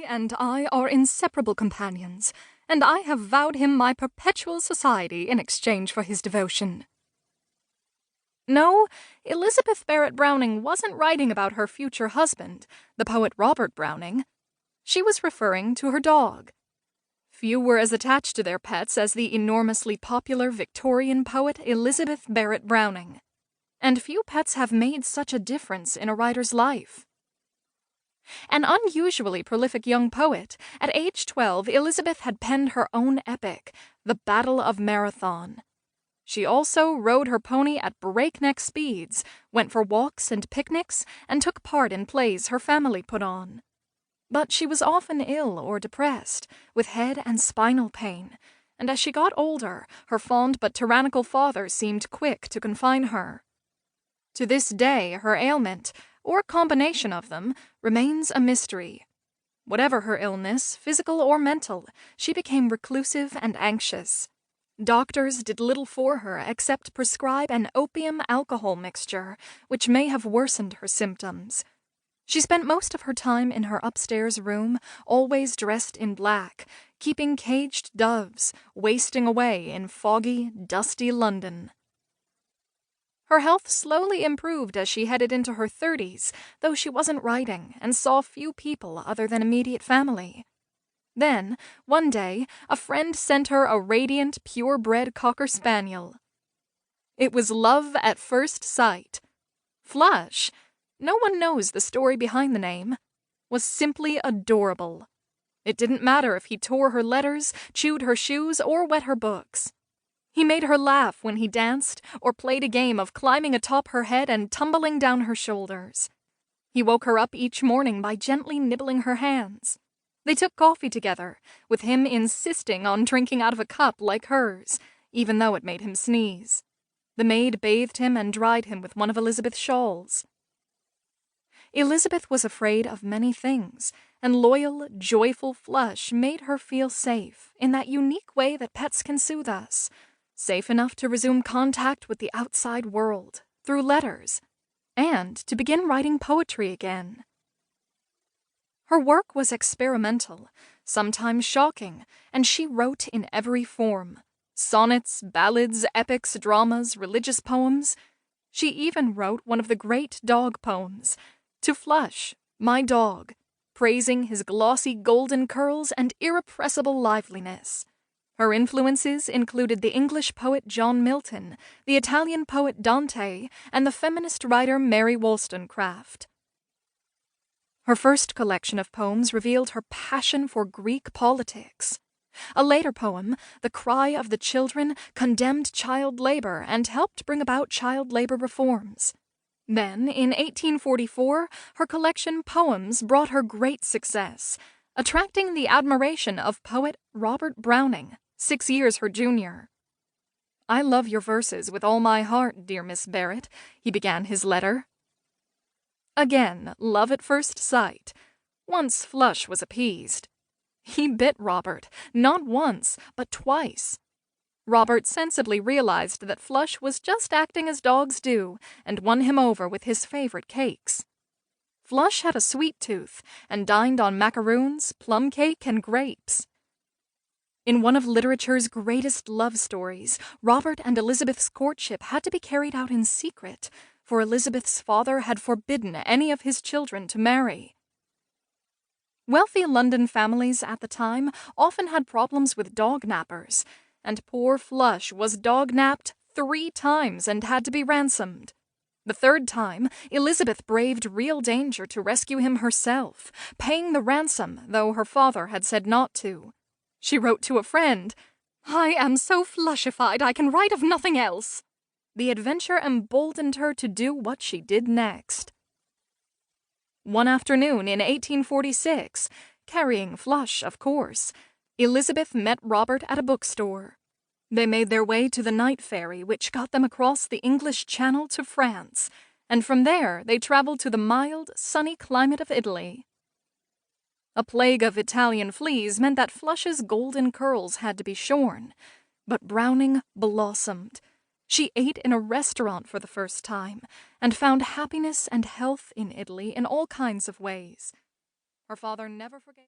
and I are inseparable companions, and I have vowed him my perpetual society in exchange for his devotion." No, Elizabeth Barrett Browning wasn't writing about her future husband, the poet Robert Browning. She was referring to her dog. Few were as attached to their pets as the enormously popular Victorian poet Elizabeth Barrett Browning. And few pets have made such a difference in a writer's life. An unusually prolific young poet, at age 12, Elizabeth had penned her own epic, The Battle of Marathon. She also rode her pony at breakneck speeds, went for walks and picnics, and took part in plays her family put on. But she was often ill or depressed, with head and spinal pain, and as she got older, her fond but tyrannical father seemed quick to confine her. To this day, her ailment, or combination of them, remains a mystery. Whatever her illness, physical or mental, she became reclusive and anxious. Doctors did little for her except prescribe an opium-alcohol mixture, which may have worsened her symptoms. She spent most of her time in her upstairs room, always dressed in black, keeping caged doves, wasting away in foggy, dusty London. Her health slowly improved as she headed into her 30s, though she wasn't writing and saw few people other than immediate family. Then, one day, a friend sent her a radiant, purebred cocker spaniel. It was love at first sight. Flush, no one knows the story behind the name, was simply adorable. It didn't matter if he tore her letters, chewed her shoes, or wet her books. He made her laugh when he danced or played a game of climbing atop her head and tumbling down her shoulders. He woke her up each morning by gently nibbling her hands. They took coffee together, with him insisting on drinking out of a cup like hers, even though it made him sneeze. The maid bathed him and dried him with one of Elizabeth's shawls. Elizabeth was afraid of many things, and loyal, joyful Flush made her feel safe in that unique way that pets can soothe us, safe enough to resume contact with the outside world through letters, and to begin writing poetry again. Her work was experimental, sometimes shocking, and she wrote in every form: sonnets, ballads, epics, dramas, religious poems. She even wrote one of the great dog poems, To Flush, My Dog, praising his glossy golden curls and irrepressible liveliness. Her influences included the English poet John Milton, the Italian poet Dante, and the feminist writer Mary Wollstonecraft. Her first collection of poems revealed her passion for Greek politics. A later poem, The Cry of the Children, condemned child labor and helped bring about child labor reforms. Then, in 1844, her collection Poems brought her great success, attracting the admiration of poet Robert Browning, 6 years her junior. "I love your verses with all my heart, dear Miss Barrett," he began his letter. Again, love at first sight. Once Flush was appeased. He bit Robert, not once, but twice. Robert sensibly realized that Flush was just acting as dogs do, and won him over with his favorite cakes. Flush had a sweet tooth, and dined on macaroons, plum cake, and grapes. In one of literature's greatest love stories, Robert and Elizabeth's courtship had to be carried out in secret, for Elizabeth's father had forbidden any of his children to marry. Wealthy London families at the time often had problems with dog nappers, and poor Flush was dog-napped 3 times and had to be ransomed. The 3rd time, Elizabeth braved real danger to rescue him herself, paying the ransom, though her father had said not to. She wrote to a friend, "I am so flushified I can write of nothing else." The adventure emboldened her to do what she did next. One afternoon in 1846, carrying Flush, of course, Elizabeth met Robert at a bookstore. They made their way to the night ferry, which got them across the English Channel to France, and from there they traveled to the mild, sunny climate of Italy. A plague of Italian fleas meant that Flush's golden curls had to be shorn, but Browning blossomed. She ate in a restaurant for the first time, and found happiness and health in Italy in all kinds of ways. Her father never forgave